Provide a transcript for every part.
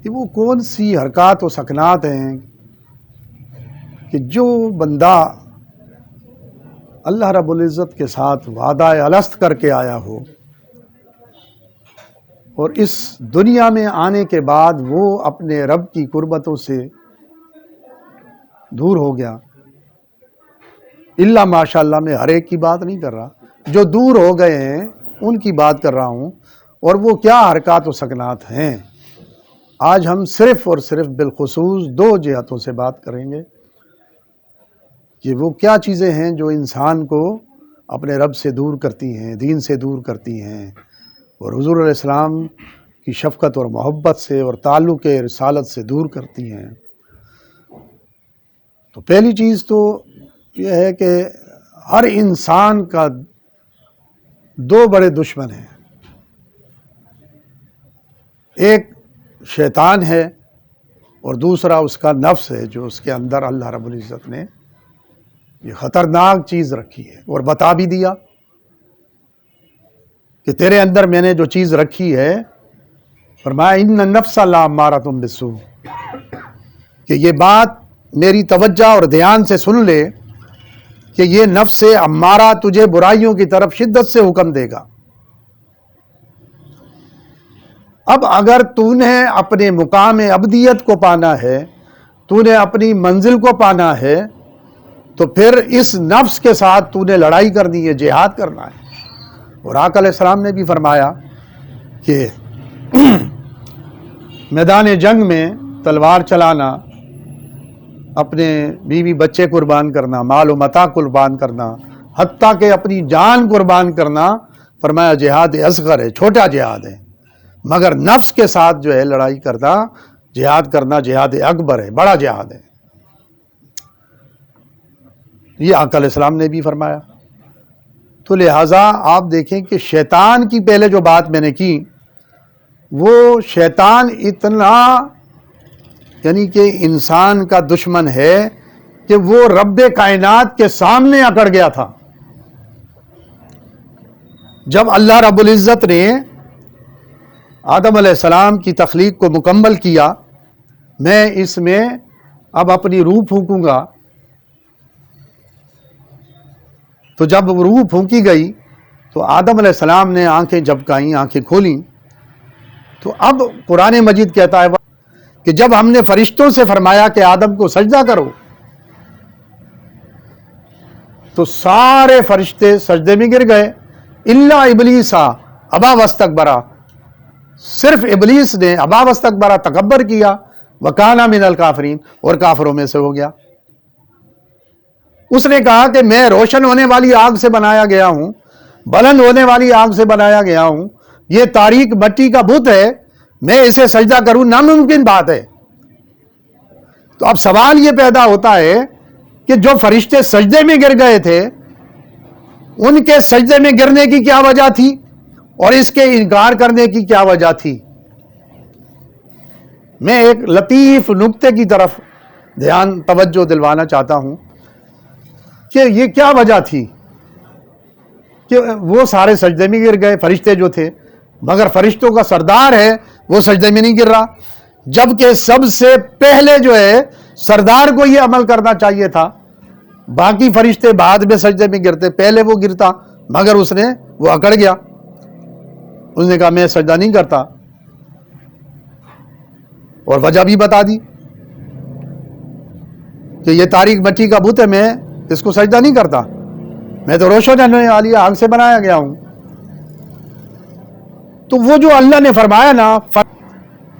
کہ وہ کون سی حرکات و سکنات ہیں کہ جو بندہ اللہ رب العزت کے ساتھ وعدہ الست کر کے آیا ہو اور اس دنیا میں آنے کے بعد وہ اپنے رب کی قربتوں سے دور ہو گیا. اللہ ماشاء اللہ میں ہر ایک کی بات نہیں کر رہا، جو دور ہو گئے ہیں ان کی بات کر رہا ہوں. اور وہ کیا حرکات و سکنات ہیں؟ آج ہم صرف اور صرف بالخصوص دو جہتوں سے بات کریں گے کہ وہ کیا چیزیں ہیں جو انسان کو اپنے رب سے دور کرتی ہیں، دین سے دور کرتی ہیں، اور حضور علیہ السلام کی شفقت اور محبت سے اور تعلق رسالت سے دور کرتی ہیں. تو پہلی چیز تو یہ ہے کہ ہر انسان کا دو بڑے دشمن ہیں. ایک شیطان ہے اور دوسرا اس کا نفس ہے، جو اس کے اندر اللہ رب العزت نے یہ خطرناک چیز رکھی ہے اور بتا بھی دیا کہ تیرے اندر میں نے جو چیز رکھی ہے، فرمایا ان النفس لامارۃ بالسوء، کہ یہ بات میری توجہ اور دھیان سے سن لے کہ یہ نفس امارہ تجھے برائیوں کی طرف شدت سے حکم دے گا. اب اگر تو نے اپنے مقام ابدیت کو پانا ہے، تو نے اپنی منزل کو پانا ہے، تو پھر اس نفس کے ساتھ تو نے لڑائی کرنی ہے، جہاد کرنا ہے. اور آقا علیہ السلام نے بھی فرمایا کہ میدان جنگ میں تلوار چلانا، اپنے بیوی بچے قربان کرنا، مال و متاع قربان کرنا، حتیٰ کہ اپنی جان قربان کرنا، فرمایا جہاد اصغر ہے، چھوٹا جہاد ہے. مگر نفس کے ساتھ جو ہے لڑائی کرنا، جہاد کرنا، جہاد اکبر ہے، بڑا جہاد ہے. یہ آقا علیہ السلام نے بھی فرمایا. تو لہٰذا آپ دیکھیں کہ شیطان کی پہلے جو بات میں نے کی، وہ شیطان اتنا یعنی کہ انسان کا دشمن ہے کہ وہ رب کائنات کے سامنے اکڑ گیا تھا. جب اللہ رب العزت نے آدم علیہ السلام کی تخلیق کو مکمل کیا، میں اس میں اب اپنی روح پھونکوں گا، تو جب روح پھونکی گئی تو آدم علیہ السلام نے آنکھیں جھپکائیں، آنکھیں کھولیں. تو اب قرآن مجید کہتا ہے کہ جب ہم نے فرشتوں سے فرمایا کہ آدم کو سجدہ کرو، تو سارے فرشتے سجدے میں گر گئے الا ابلیس ابا واستکبر، صرف ابلیس نے ابا واستکبر، تکبر کیا، وکانا من الکافرین، اور کافروں میں سے ہو گیا. اس نے کہا کہ میں روشن ہونے والی آگ سے بنایا گیا ہوں، بلند ہونے والی آگ سے بنایا گیا ہوں، یہ تاریک مٹی کا بت ہے، میں اسے سجدہ کروں ناممکن بات ہے. تو اب سوال یہ پیدا ہوتا ہے کہ جو فرشتے سجدے میں گر گئے تھے، ان کے سجدے میں گرنے کی کیا وجہ تھی اور اس کے انکار کرنے کی کیا وجہ تھی؟ میں ایک لطیف نکتے کی طرف دھیان توجہ دلوانا چاہتا ہوں کہ یہ کیا وجہ تھی کہ وہ سارے سجدے میں گر گئے، فرشتے جو تھے، مگر فرشتوں کا سردار ہے وہ سجدے میں نہیں گر رہا، جبکہ سب سے پہلے جو ہے سردار کو یہ عمل کرنا چاہیے تھا. باقی فرشتے بعد میں سجدے میں گرتے، پہلے وہ گرتا، مگر وہ اکڑ گیا، اس نے کہا میں سجدہ نہیں کرتا، اور وجہ بھی بتا دی کہ یہ تاریک مٹی کا بت ہے، میں اس کو سجدہ نہیں کرتا، میں تو روشن ہونے والی آگ سے بنایا گیا ہوں. تو وہ جو اللہ نے فرمایا نا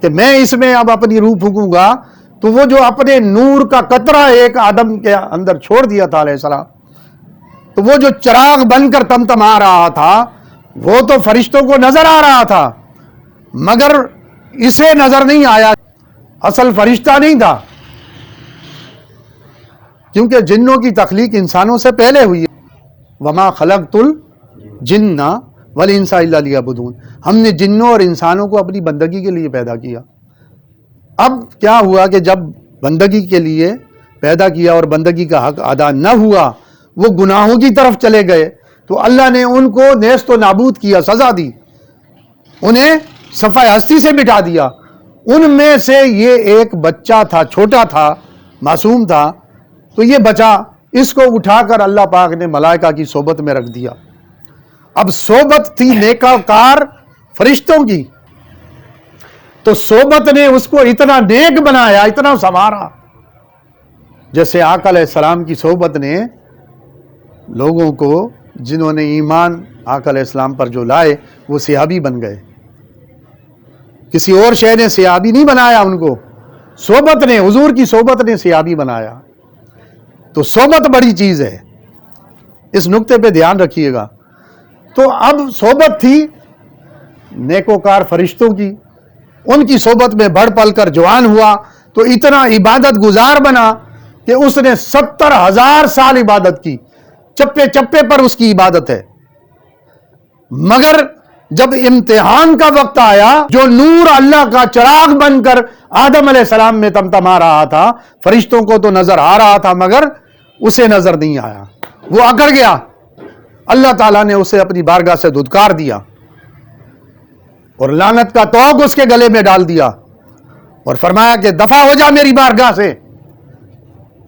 کہ میں اس میں اب اپنی روح پھونکوں گا، تو وہ جو اپنے نور کا قطرہ ایک آدم کے اندر چھوڑ دیا تھا علیہ السلام، تو وہ جو چراغ بن کر تمتما رہا تھا، وہ تو فرشتوں کو نظر آ رہا تھا، مگر اسے نظر نہیں آیا، اصل فرشتہ نہیں تھا، کیونکہ جنوں کی تخلیق انسانوں سے پہلے ہوئی ہے. وما خلقت الجن والانس الا لیعبدون، ہم نے جنوں اور انسانوں کو اپنی بندگی کے لیے پیدا کیا. اب کیا ہوا کہ جب بندگی کے لیے پیدا کیا اور بندگی کا حق ادا نہ ہوا، وہ گناہوں کی طرف چلے گئے، تو اللہ نے ان کو نیست و نابود کیا، سزا دی، انہیں صفحہ ہستی سے مٹا دیا. ان میں سے یہ ایک بچہ تھا، چھوٹا تھا، معصوم تھا، تو یہ بچا، اس کو اٹھا کر اللہ پاک نے ملائکہ کی صحبت میں رکھ دیا۔ اب صحبت تھی نیکوکار فرشتوں کی، تو صحبت نے اس کو اتنا نیک بنایا، اتنا سنوارا، جیسے آقا علیہ السلام کی صحبت نے لوگوں کو، جنہوں نے ایمان آقا علیہ السلام پر جو لائے، وہ صحابی بن گئے۔ کسی اور شے نے صحابی نہیں بنایا ان کو، صحبت نے، حضور کی صحبت نے صحابی بنایا۔ تو صحبت بڑی چیز ہے، اس نقطے پہ دھیان رکھیے گا۔ تو اب صحبت تھی نیکوکار فرشتوں کی، ان کی صحبت میں بڑھ پل کر جوان ہوا، تو اتنا عبادت گزار بنا کہ اس نے 70,000 سال عبادت کی، چپے چپے پر اس کی عبادت ہے۔ مگر جب امتحان کا وقت آیا، جو نور اللہ کا چراغ بن کر آدم علیہ السلام میں تمتما رہا تھا، فرشتوں کو تو نظر آ رہا تھا مگر اسے نظر نہیں آیا، وہ اکڑ گیا۔ اللہ تعالیٰ نے اسے اپنی بارگاہ سے دھتکار دیا اور لعنت کا طوق اس کے گلے میں ڈال دیا اور فرمایا کہ دفع ہو جا میری بارگاہ سے۔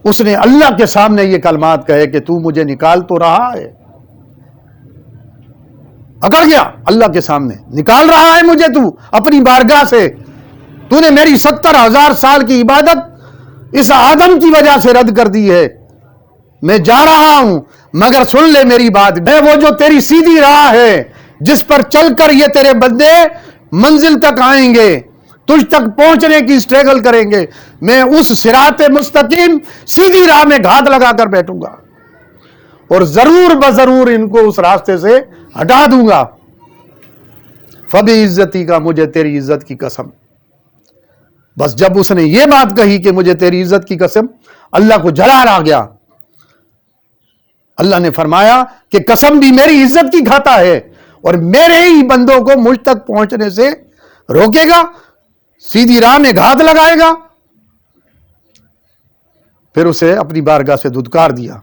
اس نے اللہ کے سامنے یہ کلمات کہے کہ تو مجھے نکال تو رہا ہے، اکڑ گیا اللہ کے سامنے، نکال رہا ہے مجھے تو اپنی بارگاہ سے، تو نے میری 70,000 سال کی عبادت اس آدم کی وجہ سے رد کر دی ہے، میں جا رہا ہوں، مگر سن لے میری بات، میں وہ جو تیری سیدھی راہ ہے جس پر چل کر یہ تیرے بندے منزل تک آئیں گے، تجھ تک پہنچنے کی اسٹرگل کریں گے، میں اس صراط مستقیم سیدھی راہ میں گھات لگا کر بیٹھوں گا اور ضرور بضرور ان کو اس راستے سے ہٹا دوں گا۔ فَبِعِزَّتِكَ کا مجھے تیری عزت کی قسم۔ بس جب اس نے یہ بات کہی کہ مجھے تیری عزت کی قسم، اللہ کو جلال آ گیا۔ اللہ نے فرمایا کہ قسم بھی میری عزت کی کھاتا ہے اور میرے ہی بندوں کو مجھ تک پہنچنے سے روکے گا، سیدھی راہ میں گھات لگائے گا۔ پھر اسے اپنی بارگاہ سے دھتکار دیا،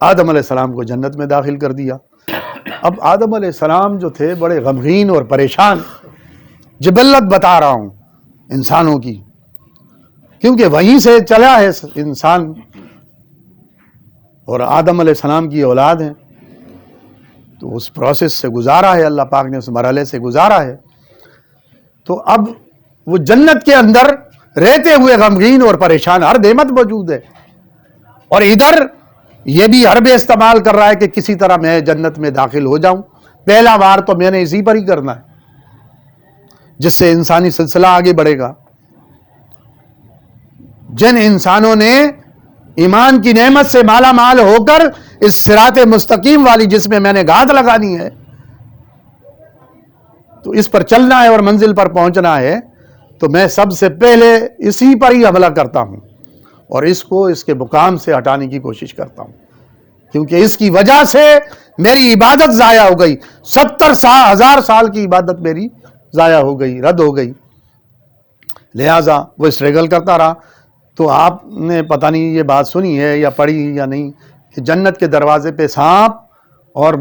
آدم علیہ السلام کو جنت میں داخل کر دیا۔ اب آدم علیہ السلام جو تھے بڑے غمگین اور پریشان، جبلت بتا رہا ہوں انسانوں کی، کیونکہ وہیں سے چلا ہے انسان اور آدم علیہ السلام کی اولاد ہیں، تو اس پروسیس سے گزارا ہے، اللہ پاک نے اس مرحلے سے گزارا ہے۔ تو اب وہ جنت کے اندر رہتے ہوئے غمگین اور پریشان، ہر نعمت موجود ہے، اور ادھر یہ بھی حربے استعمال کر رہا ہے کہ کسی طرح میں جنت میں داخل ہو جاؤں، پہلا وار تو میں نے اسی پر ہی کرنا ہے جس سے انسانی سلسلہ آگے بڑھے گا۔ جن انسانوں نے ایمان کی نعمت سے مالا مال ہو کر اس صراط مستقیم والی جس میں میں نے گھات لگانی ہے، تو اس پر چلنا ہے اور منزل پر پہنچنا ہے، تو میں سب سے پہلے اسی پر ہی حملہ کرتا ہوں اور اس کو اس کے مقام سے ہٹانے کی کوشش کرتا ہوں، کیونکہ اس کی وجہ سے میری عبادت ضائع ہو گئی، 70,000 سال کی عبادت میری ضائع ہو گئی، رد ہو گئی۔ لہٰذا وہ اسٹرگل کرتا رہا۔ تو آپ نے پتہ نہیں یہ بات سنی ہے یا پڑھی یا نہیں کہ جنت کے دروازے پہ سانپ اور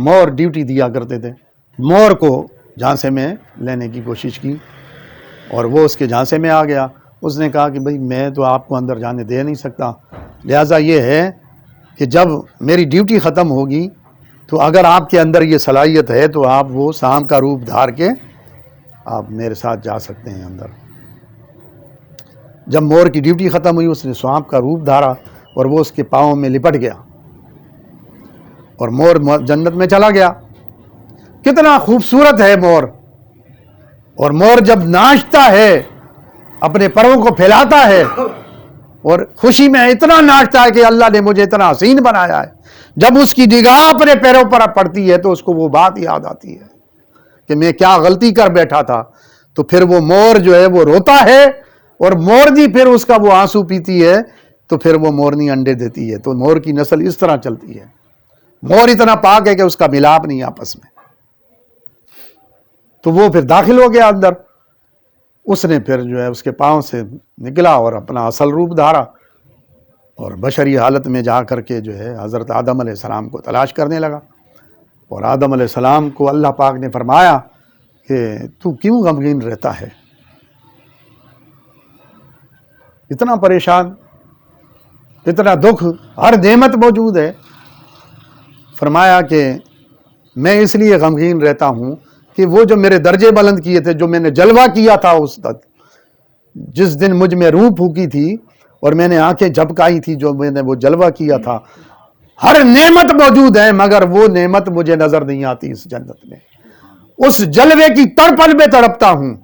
مور ڈیوٹی دیا کرتے تھے۔ مور کو جھانسے میں لینے کی کوشش کی اور وہ اس کے جھانسے میں آ گیا۔ اس نے کہا کہ بھئی میں تو آپ کو اندر جانے دے نہیں سکتا، لہٰذا یہ ہے کہ جب میری ڈیوٹی ختم ہوگی تو اگر آپ کے اندر یہ صلاحیت ہے تو آپ وہ سانپ کا روپ دھار کے آپ میرے ساتھ جا سکتے ہیں اندر۔ جب مور کی ڈیوٹی ختم ہوئی، اس نے سانپ کا روپ دھارا اور وہ اس کے پاؤں میں لپٹ گیا اور مور جنت میں چلا گیا۔ کتنا خوبصورت ہے مور، اور مور جب ناچتا ہے اپنے پروں کو پھیلاتا ہے اور خوشی میں اتنا ناچتا ہے کہ اللہ نے مجھے اتنا حسین بنایا ہے، جب اس کی نگاہ اپنے پیروں پر پڑتی ہے تو اس کو وہ بات یاد آتی ہے کہ میں کیا غلطی کر بیٹھا تھا، تو پھر وہ مور جو ہے وہ روتا ہے اور مورنی پھر اس کا وہ آنسو پیتی ہے، تو پھر وہ مورنی انڈے دیتی ہے۔ تو مور کی نسل اس طرح چلتی ہے۔ مور اتنا پاک ہے کہ اس کا ملاپ نہیں آپس میں۔ تو وہ پھر داخل ہو گیا اندر، اس نے پھر جو ہے اس کے پاؤں سے نکلا اور اپنا اصل روپ دھارا اور بشری حالت میں جا کر کے جو ہے حضرت آدم علیہ السلام کو تلاش کرنے لگا۔ اور آدم علیہ السلام کو اللہ پاک نے فرمایا کہ تو کیوں غمگین رہتا ہے؟ اتنا پریشان، اتنا دکھ، ہر نعمت موجود ہے. فرمایا کہ میں اس لیے غمگین رہتا ہوں کہ وہ جو میرے درجے بلند کیے تھے، جو میں نے جلوہ کیا تھا اس وقت، جس دن مجھ میں روح پھونکی تھی اور میں نے آنکھیں جھپکائی تھی، جو میں نے وہ جلوہ کیا تھا، ہر نعمت موجود ہے مگر وہ نعمت مجھے نظر نہیں آتی اس جنت میں. اس جلوے کی تڑپن میں تڑپتا ہوں.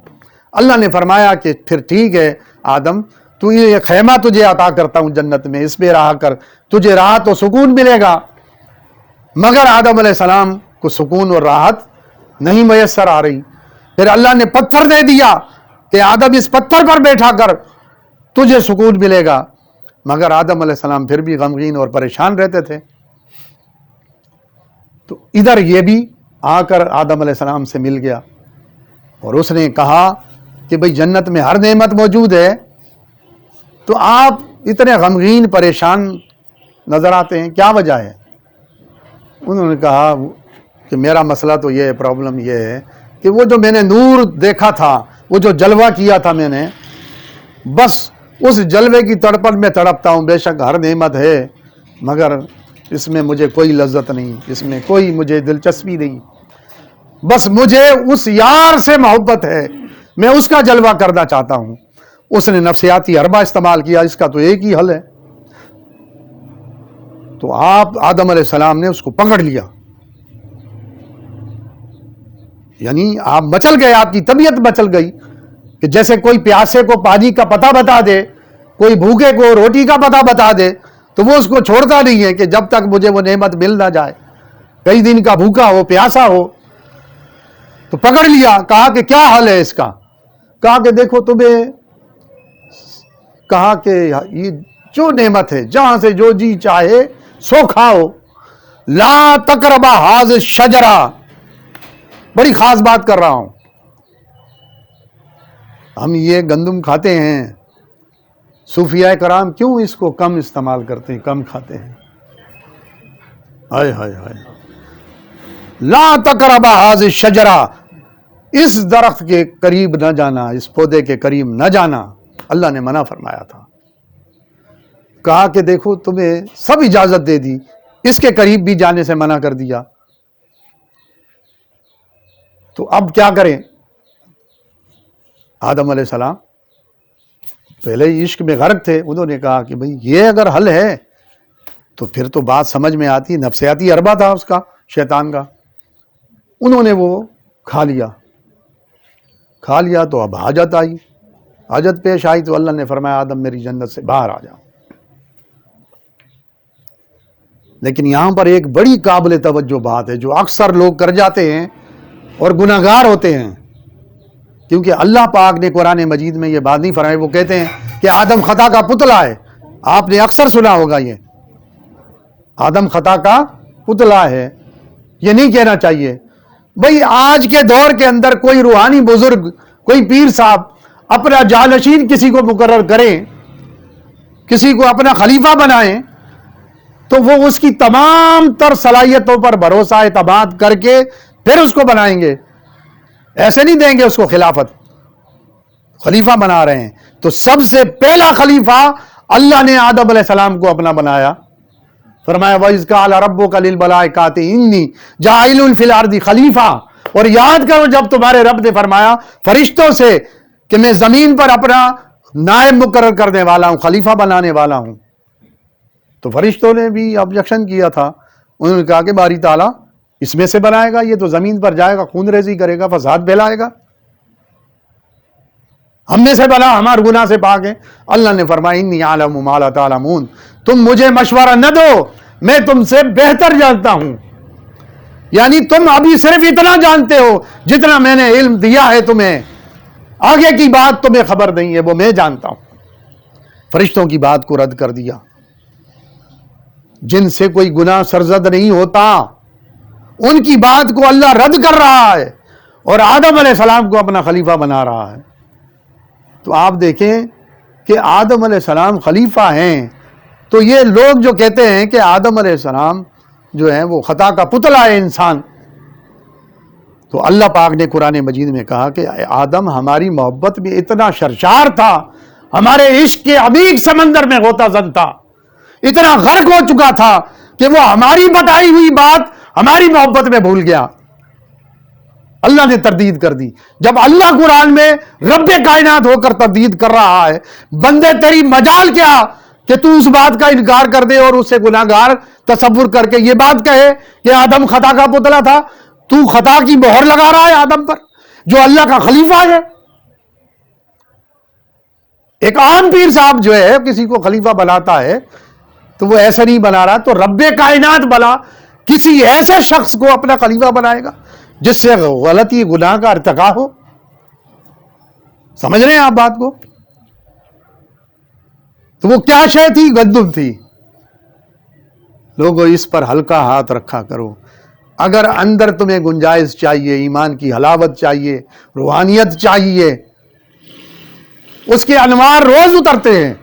اللہ نے فرمایا کہ پھر ٹھیک ہے آدم، تو یہ خیمہ تجھے عطا کرتا ہوں جنت میں، اس پہ رہا کر، تجھے راحت و سکون ملے گا. مگر آدم علیہ السلام کو سکون اور راحت نہیں میسر آ رہی. پھر اللہ نے پتھر دے دیا کہ آدم اس پتھر پر بیٹھا کر، تجھے سکون ملے گا. مگر آدم علیہ السلام پھر بھی غمگین اور پریشان رہتے تھے. تو ادھر یہ بھی آ کر آدم علیہ السلام سے مل گیا اور اس نے کہا کہ بھئی جنت میں ہر نعمت موجود ہے، تو آپ اتنے غمگین پریشان نظر آتے ہیں، کیا وجہ ہے؟ انہوں نے کہا کہ میرا مسئلہ تو یہ ہے، پرابلم یہ ہے کہ وہ جو میں نے نور دیکھا تھا، وہ جو جلوہ کیا تھا میں نے، بس اس جلوے کی تڑپن میں تڑپتا ہوں. بے شک ہر نعمت ہے مگر اس میں مجھے کوئی لذت نہیں، اس میں کوئی مجھے دلچسپی نہیں. بس مجھے اس یار سے محبت ہے، میں اس کا جلوہ کرنا چاہتا ہوں. اس نے نفسیاتی حربہ استعمال کیا، اس کا تو ایک ہی حل ہے. تو آپ آدم علیہ السلام نے اس کو پکڑ لیا، یعنی آپ مچل گئے، آپ کی طبیعت مچل گئی کہ جیسے کوئی پیاسے کو پانی کا پتہ بتا دے، کوئی بھوکے کو روٹی کا پتہ بتا دے، تو وہ اس کو چھوڑتا نہیں ہے کہ جب تک مجھے وہ نعمت مل نہ جائے. کئی دن کا بھوکا ہو، پیاسا ہو. تو پکڑ لیا، کہا کہ کیا حل ہے اس کا؟ کہا کہ دیکھو تمہیں کہا کہ یہ جو نعمت ہے، جہاں سے جو جی چاہے سو کھاؤ. لا تقربا ھذ الشجرہ، بڑی خاص بات کر رہا ہوں. ہم یہ گندم کھاتے ہیں، صوفیاء کرام کیوں اس کو کم استعمال کرتے ہیں، کم کھاتے ہیں؟ ہائے ہائے ہائے. لا تقربا ھذ الشجرہ، اس درخت کے قریب نہ جانا، اس پودے کے قریب نہ جانا، اللہ نے منع فرمایا تھا. کہا کہ دیکھو تمہیں سب اجازت دے دی، اس کے قریب بھی جانے سے منع کر دیا، تو اب کیا کریں؟ آدم علیہ السلام پہلے ہی عشق میں غرق تھے. انہوں نے کہا کہ بھئی یہ اگر حل ہے تو پھر تو بات سمجھ میں آتی. نفسیاتی حربہ تھا اس کا، شیطان کا. انہوں نے وہ کھا لیا تو اب حاجت آئی، حاجت پیش آئی تو اللہ نے فرمایا آدم میری جنت سے باہر آ جاؤ. لیکن یہاں پر ایک بڑی قابل توجہ بات ہے جو اکثر لوگ کر جاتے ہیں اور گناہگار ہوتے ہیں، کیونکہ اللہ پاک نے قرآن مجید میں یہ بات نہیں فرمائی. وہ کہتے ہیں کہ آدم خطا کا پتلا ہے. آپ نے اکثر سنا ہوگا یہ آدم خطا کا پتلا ہے. یہ نہیں کہنا چاہیے. بھئی آج کے دور کے اندر کوئی روحانی بزرگ، کوئی پیر صاحب اپنا جانشین کسی کو مقرر کریں، کسی کو اپنا خلیفہ بنائیں، تو وہ اس کی تمام تر صلاحیتوں پر بھروسہ اعتماد کر کے پھر اس کو بنائیں گے. ایسے نہیں دیں گے اس کو خلافت. خلیفہ بنا رہے ہیں تو سب سے پہلا خلیفہ اللہ نے آدم علیہ السلام کو اپنا بنایا. فرمایا وَإِذْ قَالَ رَبُّكَ لِلْمَلَائِكَةِ إِنِّي جَاعِلٌ فِي الْأَرْضِ خلیفہ. اور یاد کرو جب تمہارے رب نے فرمایا فرشتوں سے کہ میں زمین پر اپنا نائب مقرر کرنے والا ہوں، خلیفہ بنانے والا ہوں، تو فرشتوں نے بھی آبجیکشن کیا تھا. انہوں نے کہا کہ باری تعالیٰ اس میں سے بنائے گا، یہ تو زمین پر جائے گا، خون ریزی کرے گا، فساد پھیلائے گا. ہم میں سے بنا، ہمارے گناہ سے پاک ہے. اللہ نے فرمایا انی اعلم ما لا تعلمون، تم مجھے مشورہ نہ دو، میں تم سے بہتر جانتا ہوں. یعنی تم ابھی صرف اتنا جانتے ہو جتنا میں نے علم دیا ہے تمہیں، آگے کی بات تمہیں خبر نہیں ہے، وہ میں جانتا ہوں. فرشتوں کی بات کو رد کر دیا. جن سے کوئی گناہ سرزد نہیں ہوتا ان کی بات کو اللہ رد کر رہا ہے اور آدم علیہ السلام کو اپنا خلیفہ بنا رہا ہے. تو آپ دیکھیں کہ آدم علیہ السلام خلیفہ ہیں، تو یہ لوگ جو کہتے ہیں کہ آدم علیہ السلام جو ہے وہ خطا کا پتلا ہے انسان، تو اللہ پاک نے قرآن مجید میں کہا کہ آدم ہماری محبت میں اتنا سرشار تھا، ہمارے عشق کے عمیق سمندر میں غوطہ زن تھا، اتنا غرق ہو چکا تھا کہ وہ ہماری بتائی ہوئی بات ہماری محبت میں بھول گیا، اللہ نے تردید کر دی۔ جب اللہ قرآن میں رب کائنات ہو کر تردید کر رہا ہے، بندے تیری مجال کیا کہ تو اس بات کا انکار کر دے اور اسے گناہگار تصور کر کے یہ بات کہے کہ آدم خطا کا پتلا تھا۔ تو خطا کی مہر لگا رہا ہے آدم پر جو اللہ کا خلیفہ ہے۔ ایک عام پیر صاحب جو ہے کسی کو خلیفہ بناتا ہے تو وہ ایسا نہیں بنا رہا، تو رب کائنات بلا کسی ایسے شخص کو اپنا خلیفہ بنائے گا جس سے غلطی گناہ کا ارتکاب ہو۔ سمجھ رہے ہیں آپ بات کو؟ تو وہ کیا شے تھی؟ گندم تھی۔ لوگوں اس پر ہلکا ہاتھ رکھا کرو۔ اگر اندر تمہیں گنجائش چاہیے، ایمان کی حلاوت چاہیے، روحانیت چاہیے، اس کے انوار روز اترتے ہیں،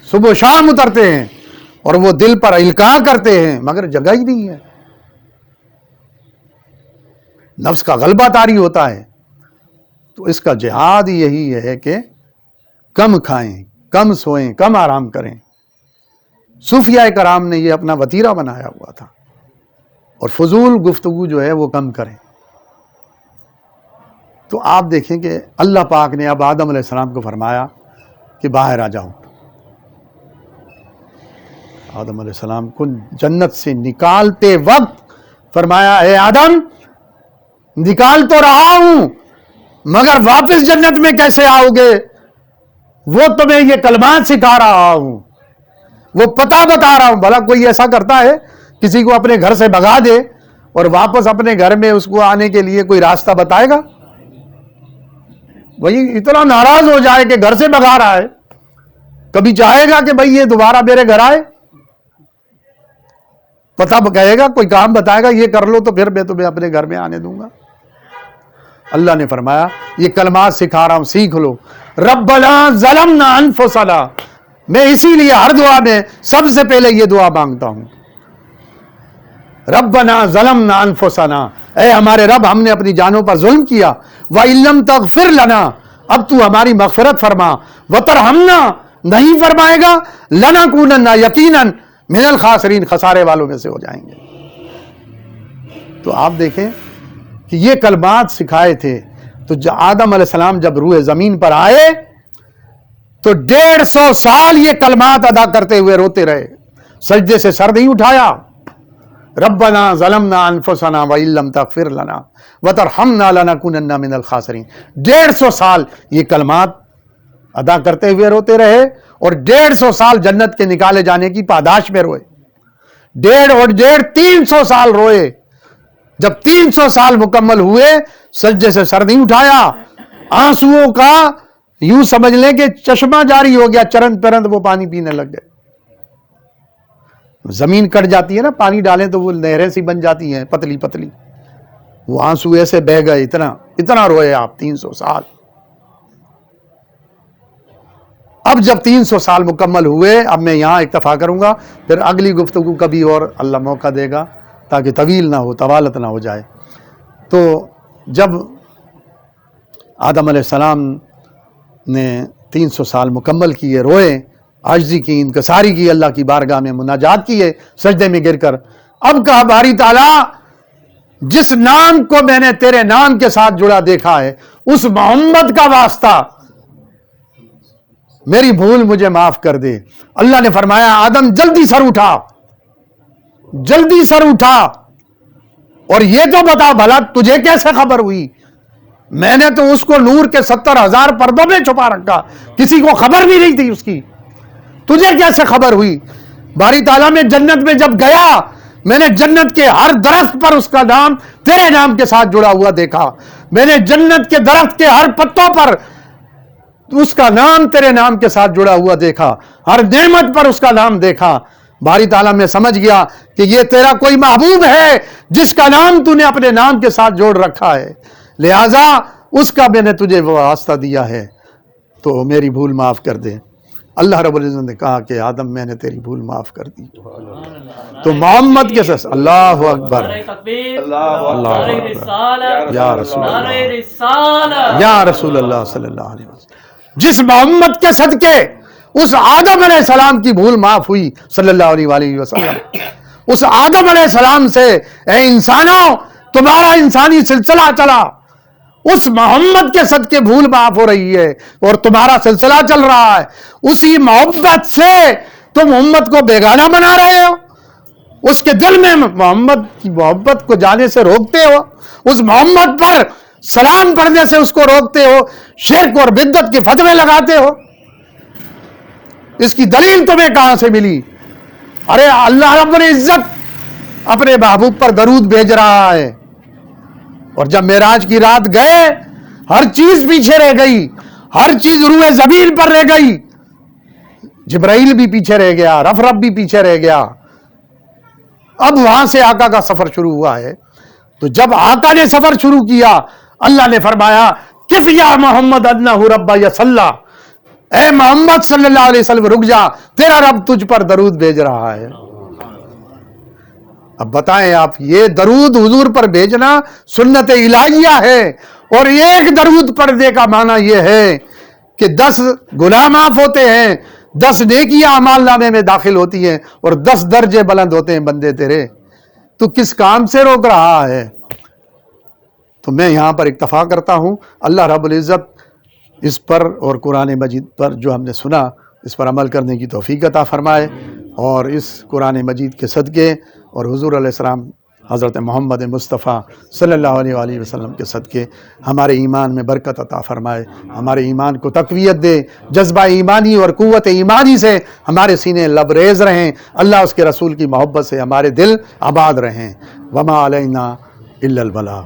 صبح و شام اترتے ہیں اور وہ دل پر القاء کرتے ہیں، مگر جگہ ہی نہیں ہے، نفس کا غلبہ طاری ہوتا ہے۔ تو اس کا جہاد یہی ہے کہ کم کھائیں، کم سوئیں، کم آرام کریں۔ صوفیاء کرام نے یہ اپنا وتیرہ بنایا ہوا تھا، اور فضول گفتگو جو ہے وہ کم کریں۔ تو آپ دیکھیں کہ اللہ پاک نے اب آدم علیہ السلام کو فرمایا کہ باہر آ جاؤ۔ آدم علیہ السلام کو جنت سے نکالتے وقت فرمایا، اے آدم نکال تو رہا ہوں مگر واپس جنت میں کیسے آؤ گے؟ وہ تمہیں یہ کلمات سکھا رہا ہوں، وہ پتہ بتا رہا ہوں۔ بھلا کوئی ایسا کرتا ہے کسی کو اپنے گھر سے بھگا دے اور واپس اپنے گھر میں اس کو آنے کے لیے کوئی راستہ بتائے گا؟ وہی اتنا ناراض ہو جائے کہ گھر سے بھگا رہا ہے، کبھی چاہے گا کہ بھئی یہ دوبارہ میرے گھر آئے؟ پتہ کہے گا، کوئی کام بتائے گا، یہ کر لو تو پھر میں تمہیں اپنے گھر میں آنے دوں گا۔ اللہ نے فرمایا یہ کلمات سکھا رہا ہوں، سیکھ لو۔ ربنا ظلمنا انفسنا، میں اسی لیے ہر دعا میں سب سے پہلے یہ دعا مانگتا ہوں، ربنا ظلمنا انفسنا، اے ہمارے رب ہم نے اپنی جانوں پر ظلم کیا، وَإِن لَّمْ تَغْفِرْ لَنَا، اب تو ہماری مغفرت فرما، وَتَرْحَمْنَا، نہیں فرمائے گا، لَنَكُونَنَّ یقیناً من الخاسرین، خسارے والوں میں سے ہو جائیں گے۔ تو آپ دیکھیں کہ یہ کلمات سکھائے تھے۔ تو آدم علیہ السلام جب روح زمین پر آئے تو 150 سال یہ کلمات ادا کرتے ہوئے روتے رہے، سجدے سے سر نہیں اٹھایا۔ ربنا ظلمنا انفسنا وَإِن لَّمْ تَغْفِرْ لَنَا وَتَرْحَمْنَا لَنَكُونَنَّ مِنَ الْخَاسِرِينَ، 150 سال یہ کلمات ادا کرتے ہوئے روتے رہے، اور 150 سال جنت کے نکالے جانے کی پاداش میں روئے، 300 سال روئے۔ جب 300 سال مکمل ہوئے سجدے سے سر نہیں اٹھایا، آنسوؤں کا یوں سمجھ لیں کہ چشمہ جاری ہو گیا، چرند پرند وہ پانی پینے لگ گئے۔ زمین کٹ جاتی ہے نا، پانی ڈالیں تو وہ نہریں سی بن جاتی ہیں پتلی پتلی، وہ آنسو ایسے بہہ گئے، اتنا روئے آپ 300 سال۔ اب جب 300 سال مکمل ہوئے، اب میں یہاں اکتفا کروں گا، پھر اگلی گفتگو کبھی اور اللہ موقع دے گا تاکہ طویل نہ ہو، طوالت نہ ہو جائے۔ تو جب آدم علیہ السلام نے 300 سال مکمل کیے، روئے، عاجزی کی، انکساری کی، اللہ کی بارگاہ میں مناجات کیے سجدے میں گر کر، اب کہا باری تعالیٰ جس نام کو میں نے تیرے نام کے ساتھ جڑا دیکھا ہے، اس محمد کا واسطہ میری بھول مجھے معاف کر دے۔ اللہ نے فرمایا آدم جلدی سر اٹھا، جلدی سر اٹھا، اور یہ تو بتا بھلا تجھے کیسے خبر ہوئی؟ میں نے تو اس کو نور کے 70,000 پردوں میں چھپا رکھا، کسی کو خبر بھی نہیں تھی اس کی، تجھے کیسے خبر ہوئی؟ باری تعالیٰ میں جنت میں جب گیا، میں نے جنت کے ہر درخت پر اس کا نام تیرے نام کے ساتھ جڑا ہوا دیکھا، میں نے جنت کے درخت کے ہر پتوں پر اس کا نام تیرے نام کے ساتھ جڑا ہوا دیکھا، ہر نعمت پر اس کا نام دیکھا۔ باری تعالیٰ میں سمجھ گیا کہ یہ تیرا کوئی محبوب ہے جس کا نام تو نے اپنے نام کے ساتھ جوڑ رکھا ہے، لہٰذا اس کا میں نے تجھے وہ واسطہ دیا ہے، تو میری بھول معاف کر دے۔ اللہ رب العزت نے کہا کہ آدم میں نے تیری بھول معاف کر دی۔ تو محمد کے ساتھ اللہ اکبر، اللہ یا رسول اللہ، یا رسول اللہ صلی اللہ علیہ وسلم۔ جس محمد کے صدقے اس آدم علیہ السلام کی بھول معاف ہوئی صلی اللہ علیہ وآلہ وسلم، اس آدم علیہ السلام سے اے انسانوں تمہارا انسانی سلسلہ چلا، اس محمد کے صدقے بھول معاف ہو رہی ہے اور تمہارا سلسلہ چل رہا ہے، اسی محبت سے تم امت کو بیگانہ بنا رہے ہو، اس کے دل میں محمد کی محبت کو جانے سے روکتے ہو، اس محمد پر سلام پڑھنے سے اس کو روکتے ہو، شرک اور بدعت کے فتوے لگاتے ہو۔ اس کی دلیل تمہیں کہاں سے ملی؟ ارے اللہ رب العزت اپنے محبوب پر درود بھیج رہا ہے، اور جب معراج کی رات گئے ہر چیز پیچھے رہ گئی، ہر چیز روئے زمین پر رہ گئی، جبرائیل بھی پیچھے رہ گیا، رف بھی پیچھے رہ گیا۔ اب وہاں سے آقا کا سفر شروع ہوا ہے، تو جب آقا نے سفر شروع کیا اللہ نے فرمایا کف یا محمد انہ رب یصلی، اے محمد صلی اللہ علیہ وسلم رک جا، تیرا رب تجھ پر درود بھیج رہا ہے۔ اب بتائیں آپ، یہ درود حضور پر بھیجنا سنت الہیہ ہے، اور ایک درود پڑھنے کا معنی یہ ہے کہ 10 گناہ معاف ہوتے ہیں، 10 نیکیاں اعمال نامے میں داخل ہوتی ہیں، اور 10 درجے بلند ہوتے ہیں بندے تیرے۔ تو کس کام سے روک رہا ہے؟ تو میں یہاں پر اکتفا کرتا ہوں۔ اللہ رب العزت اس پر اور قرآن مجید پر جو ہم نے سنا اس پر عمل کرنے کی توفیق عطا فرمائے، اور اس قرآن مجید کے صدقے اور حضور علیہ السلام حضرت محمد مصطفیٰ صلی اللہ علیہ وآلہ وسلم کے صدقے ہمارے ایمان میں برکت عطا فرمائے، ہمارے ایمان کو تقویت دے، جذبہ ایمانی اور قوت ایمانی سے ہمارے سینے لبریز رہیں، اللہ اس کے رسول کی محبت سے ہمارے دل آباد رہیں۔ وما علینا الا البلاغ۔